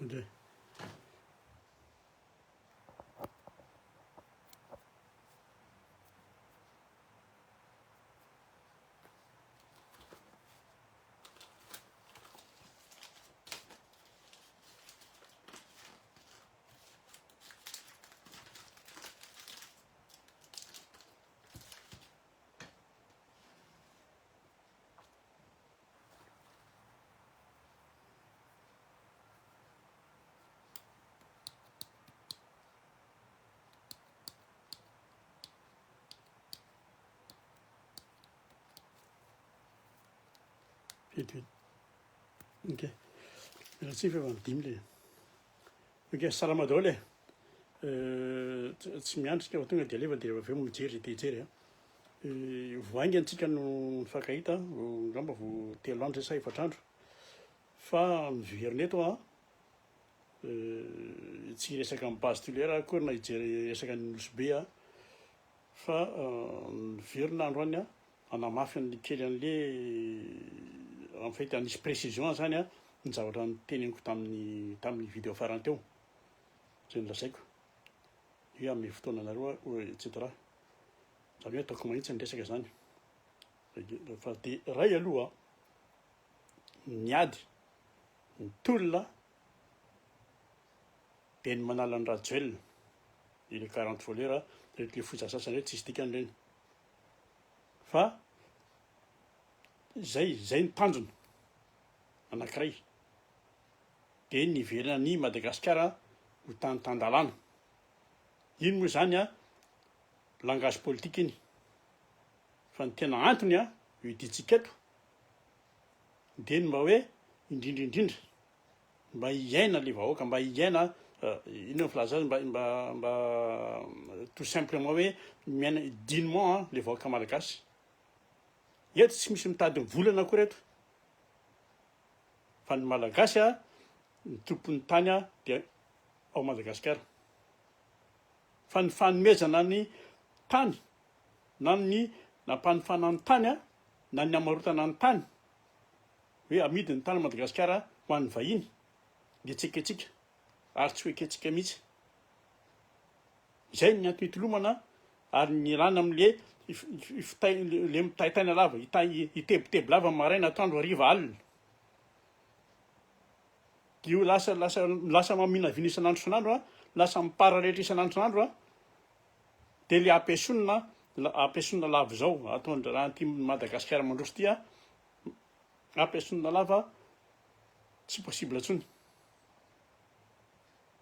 Okay. Vita. Ok. Merci för vad dimle. Okej, salama dole. Tsy miandrika fa tonga dia alefa dia avy eo mijery dia hijery a. Voainga antsika no nifankahita ngamba vo 3 andro sa 4 andro. Fa miverina eto a tsy resaka amin'ny base tolera akory na hijery resaka ny nosy be a. Fa miverina andro any a hanamafy ny kely an'le en fait anisy précision zany a ny zavatra niteneniko tamin'ny vidéo farany teo. Zay no lazaiko. Hoe amin'ny fotoana anareo et cetera. Zany hoe ataoko mahitsy ny resaka zany. Fa dia ray aloha niady ny tolona dia ny manala ny rajoelina ile 40 voleur rehetra le foza sasany hoe tsisy dikany ireny. Fa zay ny tanjona anankiray dia nivelana ny Madagasikara ho tan-tan-dalàna. Iny moa zany a langage politique iny. Fa ny tena antony a io iditsika eto dia ny mba hoe indrindra mba hiaina le vahoaka, mba hiaina ino filaza azy mba tout simplement hoe miaina dignement le vahoaka malagasy. Eto tsy misy mitady ny volana akory eto. Fa ny malagasy a ny tompon'ny tany a dia ao Madagasikara. Fa ny fanomezana ny tany na ny nampanofana ny tany a na ny amarotana ny tany hoe amidy ny tany Madagasikara ho an'ny vahiny dia tsy eketsika ary tsy ho eketsika mihitsy. Izay ny antony hitolomana ary ny ilana amin'le le mitaitaina lava, itebotebo lava maraina atoandro hariva alina. Io lasa maminavina isan'andro isan'andro a, lasa miparalelitra isan'andro isan'andro a. Dia le ampiasaina lava zao ataon'ny raha ty Madagasikara mandroso ty a, ampiasaina lava tsy possible intsony.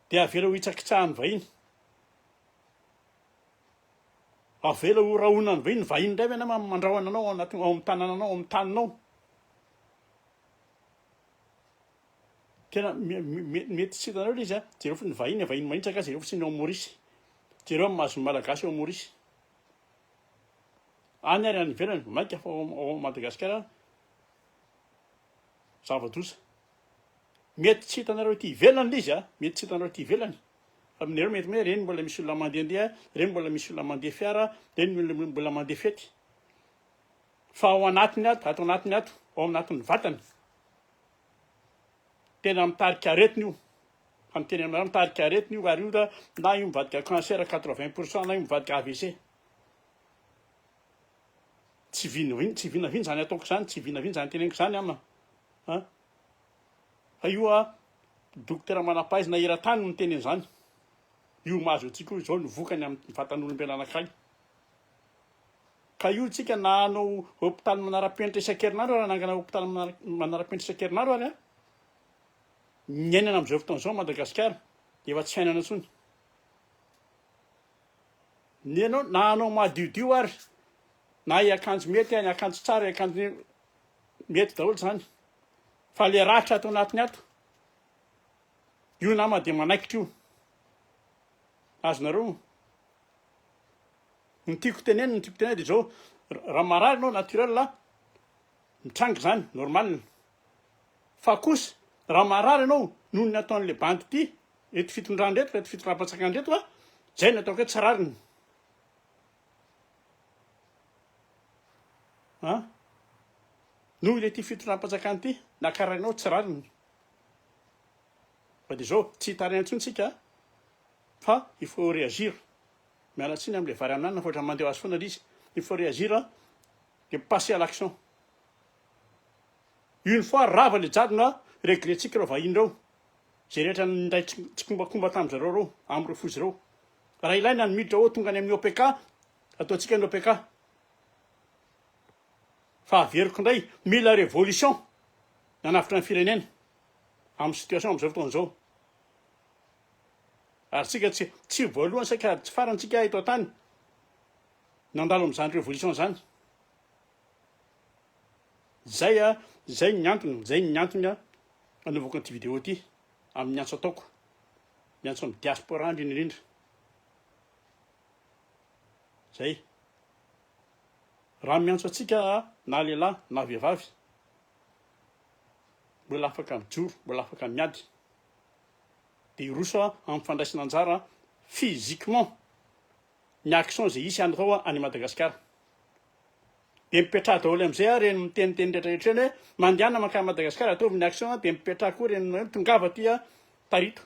Dia avela ho hitsakitsahan'ny vahiny. Avela ho rahonan'ny vahiny indray ve na mandrahona anao ao amin'ny tanànanao, ao amin'ny taninao. Tena mety tsy hitanareo izy a, jereo ny vahiny mahitsaka jereo fotsiny ao Maorisy. Jereo amin'ny mahazo malagasy ao Maorisy. Any ary any ivelany mainka fa ao Madagasikara zava-doza. Mety tsy hitanareo ity ivelany le izy a, mety tsy hitanareo ity ivelany. Fa aminareo mety hoe reny mbola misy olona mandehandeha, reny mbola misy olona mandeha fiara, reny mbola mandeha fety. Fa ao anatiny ato, ato anatiny ato, ao anatin'ny vatany. Tena mitarika aretina io. Fa ny teny aminareo mitarika aretina io ary io na io mivadika cancer 80% na io mivadika AVC. Tsy vinavina zany ataoko zany, tsy vinavina zany teneniko zany ama. Fa io a dokotera manam-pahaizana eran-tany no miteny an'izany. Io mahazo antsika izao no vokany amin'ny vatan'olombelona anankiray. Ka io tsika na hanao hôpitaly manara-penitra isan-kerinandro raha nangana hôpitaly manara-penitra isan-kerinandro ary a. Ny ainana amin'izao fotoana izao Madagasikara dia efa tsy ainana intsony. Ny anao na hanao madiodio ary na hiakanjo mety, ny akanjo tsara, akanjo mety daholo zany. Fa le ratra ato anatiny ato, io nama dia manaikitra io. Azonareo ny tiako tenenina dia zao raha marary anao naturel mitranga zany normal. Fa kosa raha marary anao noho ny ataon'le bandy ity eto fitondrany reto, reto fitondram-patsakany reto a, zay no ataoko hoe tsy rariny. Noho ile ty fitondram-patsakany ity nakarainao tsy rariny. fa dia zao tsy hitarina intsontsika fa il faut réagir miala tsiny am'le vary amin'anina fa oatra mandeha azy foana izy il faut réagir de passer à l'action une fois rava le jadona réglentsika reo vahiny reo zay rehetra nindray tsy kombakomba tamin'zareo reo am'ireo fozy reo raha ilaina ny miditra ao tonga any amin'ny OPK ataontsika ny OPK fa averiko indray mila révolution nanavitra ny firenena amin'ny situation am'izao fotoan'izao ary tsika tsy voalohany saika tsy farantsika eto an-tany nandalo am'izany révolution zany zay ny antony anaovako an'ity vidéo ty amin'ny antso ataoko miantso amin'ny diaspora indrindra zay raha miantso atsika na lehilahy na vehivavy mbola afaka mijoro mbola afaka miady de iroso amin'ny fandraisana anjara physiquement ny action zay isy andreo any Madagasikara de mipetraha daholo am'izay reny miteniteny rehetrarehetra eny hoe mandehana makany Madagasikara ataovy ny action de mipetraha koa reny hoe tongava ty tarito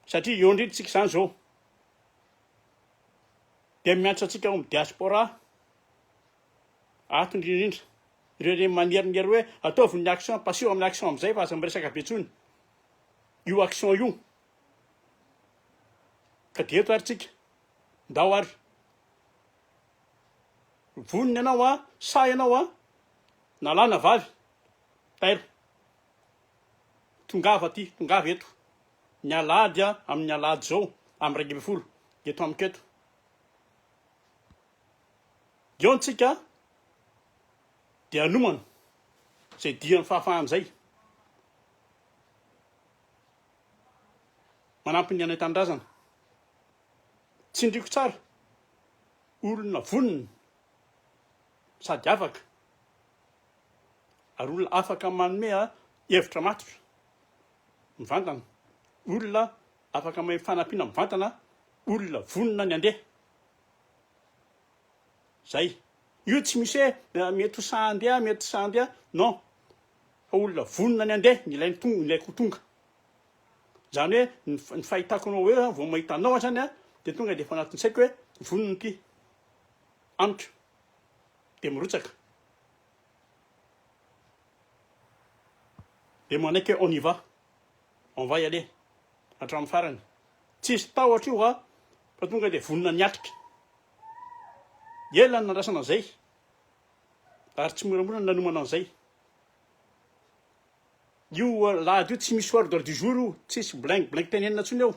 satria eo indrindra tsika zany zao de miantso atsika ao amin'ny diaspora ato indrindrindra ireo reny manerinery hoe ataovy ny action passeo amin'ny action am'izay fa aza miresaka betsony io action io ka de eto ary tsika ndao ary voniny ianao sa ianao nalana vavy taira tongava eto ny alady amin'ny alady zao amin'ny ray amby folo eto amiketo diontsika de anomana zay diany fahafahan'izay manampy ny anay tanindrazana tsy ndriko tsara olona vonina sady afaka ary olona afaka manome hevitra matotra mivantana olona afaka mahay fanampiana mivantana olona vonina ny andeha zay io tsy misy hoe mety ho sahandeha non fa olona vonina ny andeha ny ilaiko tonga zany hoe ny fahitako anao hoe vao mahitanao zany de tonga de efa anatin'ny saiko hoe vonina ty antitra de mirotsaka de manaiky on y va y aller hatramin'ny farany tsisy tahotra io fa tonga de vonina ny atrika ela ny nandrasana an'izay ary tsy moramora ny nanomana an'izay io lahady io tsy misy ordre du jour io tsisy blank tenenina ntsony eo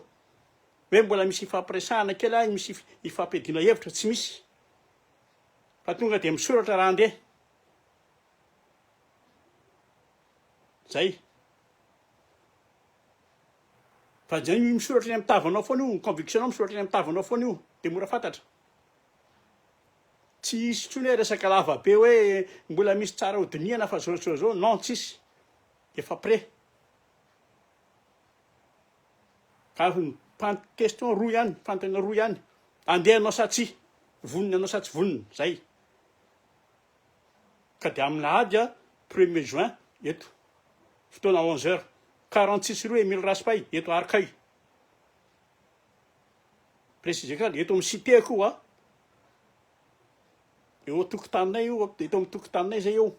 hoe mbola misy ifampiresahana kely misy ifampiadiana hevitra tsy misy fa tonga de misoratra raha andeha zay fa zay misoratra ny am'tavanao foana io convictionao misoratra ny am'tavanao foana io de mora fantatra tsy isy tsony hoe resaka lava be hoe mbola misy tsara hodiniana fa zao non tsisy efa près ka question roa ihany fantana roa ihany andehanao sa tsy vonina anao sa tsy vonina zay ka de amin'ny lahady 1er juin eto fotoana 11h46 roa Emile Raspail eto Arcueil précisé eto amin'ny cité koa eo tokotaninay io eto amin'ny tokotaninay zay eo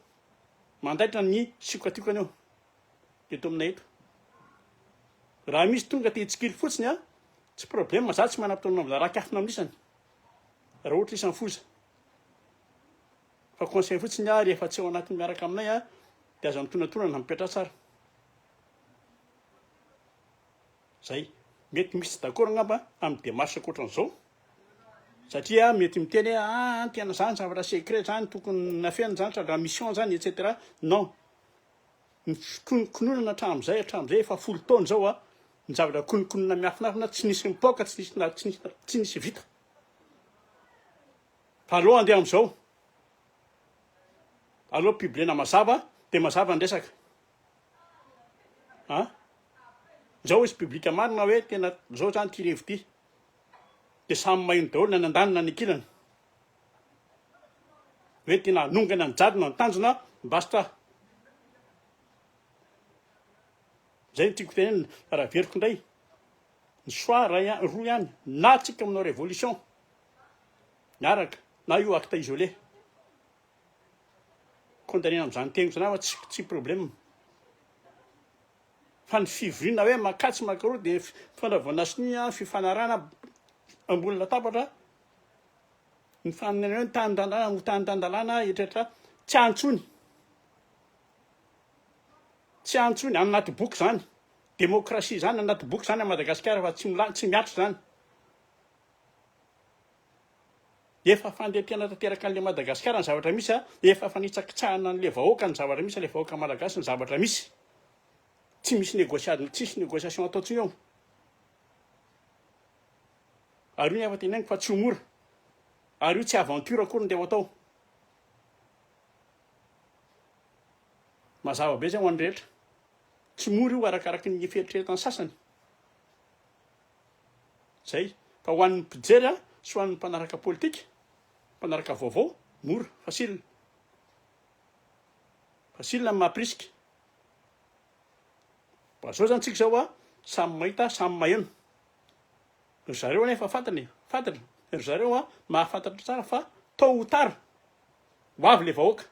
mandaitra ny sikatiokany eo eto aminay eto raha misy tonga te hitsikily fotsiny tsy problème za tsy manam-potoana mbola raha kafina amin'isany raha ohatra isan'ny foza fa conseil fotsiny rehefa tsy ao anatiny miaraka aminay de aza mitonantonana mipetra tsara zay mety misy d'accord angamba amin'ny démarche akoatran'izao satria mety miteny hoe tena zany zavatra secret zany tokony nafena zany raha mission zany etc non ny kononkononana hatramin'izay efa 10 taona zao ny zavatra konokonona miafinafina tsy nisy mipoka tsy nisy vita fa aloha andeha am'izao aloha publiena mazava de mazava ny resaka zao izy publika marina hoe tena zao zany ty revi ty de samy mahino daholo na nandanina ny akilana hoe tena anongana ny jadona ny tanjona basta zay no tiako tenena raha veriko indray ny soir roa ihany na tsika aminao révolution miaraka na io acte isolé condamné amin'izany tengo zany fa tsy problème fa ny fivoriana hoe makatsy makaroa dia fanaovana siny fifanarana ambony latabatra ny fanana hoe tany-dandalana ho tany-dandalana etratra tsy antsony anaty boky zany démocratie zany anaty boky zany a Madagasikara fa tsy miatra zany efa fandretena tanteraka an'le Madagasikara ny zavatra misy efa fanitsakitsahana an'le vahoaka ny zavatra misy le vahoaka malagasy ny zavatra misy tsy misy tsisy négociation atao tsy eo ary io ny efa tenaingo fa tsy ho mora ary io tsy aventure akory ny deha atao mazava be zay ho an'ny rehetra tsy mora io arakaraky ny fieritreretany sasany zay fa ho an'ny mpijery sy ho an'ny mpanaraka politika mpanaraka vaovao mora facile ny mahapirisika zao zany tsika zao samy mahita samy maheno ry zareo anefa fantatra ry zareo mahafantatra tsara fa tôt ou tard ho avy le vahoaka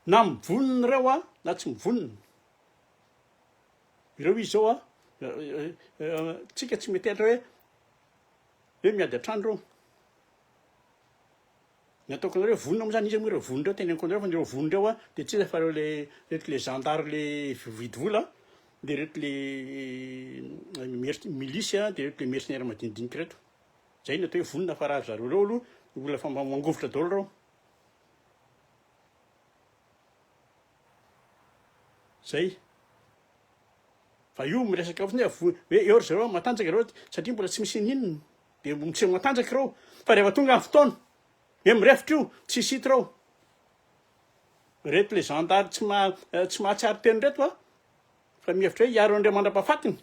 na mivonona ireo na tsy mivonona ireo izy zao tsika tsy metehatra hoe miady an-trano reo ny ataoko anareo vonona moa zany izy moa ireo vonondreo teneniko anareo fa nireo vonondreo dia tsy iza fa reo reto le gendarme le vidy vola dia reto le milisy dia reto le mercenaire madinidinika reto zay ny atao hoe vonona fa raha zareo reo aloha olona fa mangovotra daholo reo zay fa io miresaka fotsiny hoe eo ry zareo matanjaka reo satria mbola tsy misy ninona dia tsy matanjaka reo fa rehefa tonga amin'ny fotoana hoe mirefitra io tsy hita reo reto le gendarme tsy mahatsiary teny reto fa mihevitra hoe hiaro andreo mandra-pahafatiny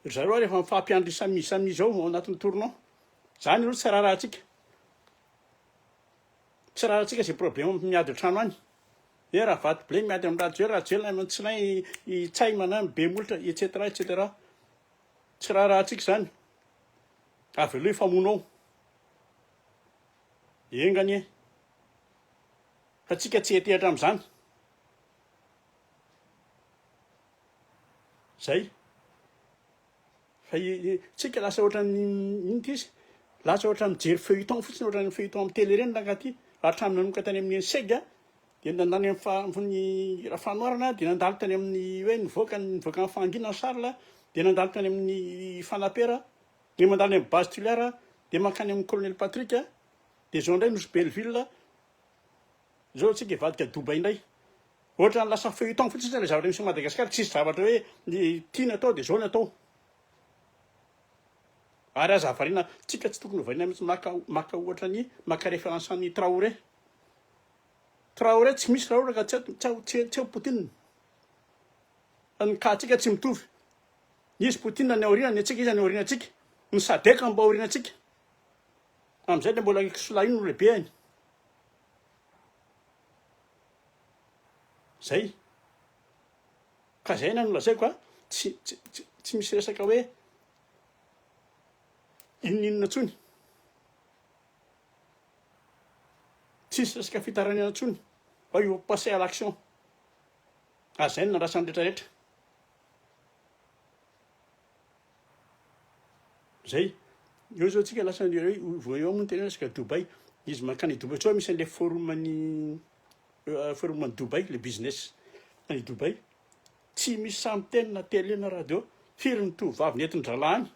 ry zareo rehefa mifampiandry samy zao ao anatin'ny tournant zany aloha tsy raharahantsika zay problème miady an-trano any raha vaty blé miady amin'ny rahajelona tsy lay itsay manany be molitra etcetera tsy raharahantsika zany avy aloha ifamonao engany fa tsika tsy hetehatra amin'izany zay fa tsika lasa ohatran'ny inty izy lasa ohatra mijery feuilleton fotsiny ohatran'ny feuilleton amin'ny télé reny rangaty hatramy nanomboka tany amin'ny sega dia nandany amin'ny rafanoarana dia nandalo tany amin'ny hoe nivoaka amin'ny fangina ny sarla dia nandalo tany amin'ny fanapera dia mandalo amin'ny base tulaire dia mankany amin'ny colonel Patrick dia zao indray nosy Belleville zao tsika hivadika Dubaï indray ohatra ny lasa feuilleton fotsiny le zavatra misy Madagasikara tsisy zavatra hoe ny tiana atao dia zao ny atao ary aza avariana tsika tsy tokony hovariana mihitsy maka ohatra ny maka référence ny Traoré tsy misy raha ohatra ka tsy eo Poutine ny katsika tsy mitovy izy Poutine ny aoriana atsika izy ny aoriana atsika ny sadeka mba aoriana atsika amin'izay dia mbola solahino no lehibe any zay ka zay na nolazaiko tsy misy resaka hoe inona ntsony tsisy resaka fitaranana ntsony fa io passer à l'action zay no nandrasan'ny rehetrarehetra zay eo zao tsika lasa voeo moa tena resaka Dubaï izy mankany Dubaï sao misy an'le forumany Dubaï le business any Dubaï tsy misy samy teny na télé na radio firy ny tovavy nentin-dralany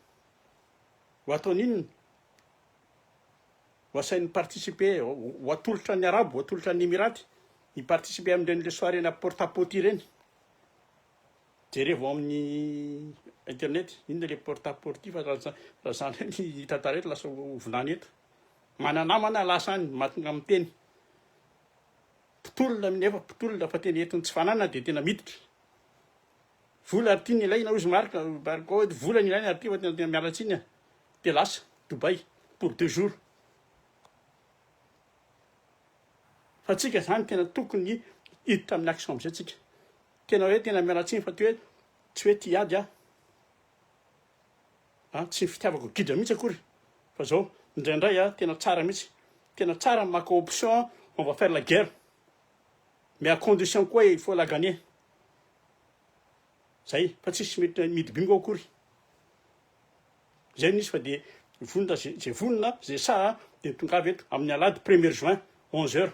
ho ataony inona ho asainy participer ho atolotra ny arabo ho atolotra ny Emiraty hiparticiper amin'ireny le soirée na porte-à-pote ireny jerevo amin'ny internet inona le porte-à-pote fa raha zany hitantareto lasa ovinany eto mananamana lasa any mahatonga amin'ny teny pitolona nefa pitolona fa teny entiny tsy fanana dia tena miditra vola ary tia ny ilaina ozy marika hoe vola ny ilaina ary tia fa tena mialatsiny dia lasa Dubaï pour 2 jours fa tsika zany tena tokony hiditra amin'ny action am'izay tsika tena hoe tena mialatsiny fa ty hoe tsy hoe ty ady tsy fitiavako gidra mihitsy akory fa zao indraindray tena tsara mihitsy tena tsara maka option on va faire la guerre mais à condition koa il faut la gagner zay fa tsisy mety midy bingo akory zay nisy fa de vonona zay vonona zay sa de tonga avy eto amin'ny alady 1er juin 11h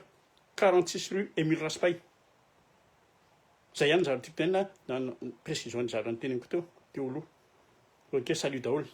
46 rue Émile Raspail zay ihany zara tiako tena na précision zara ny teneniko teo aloha ok salut daholo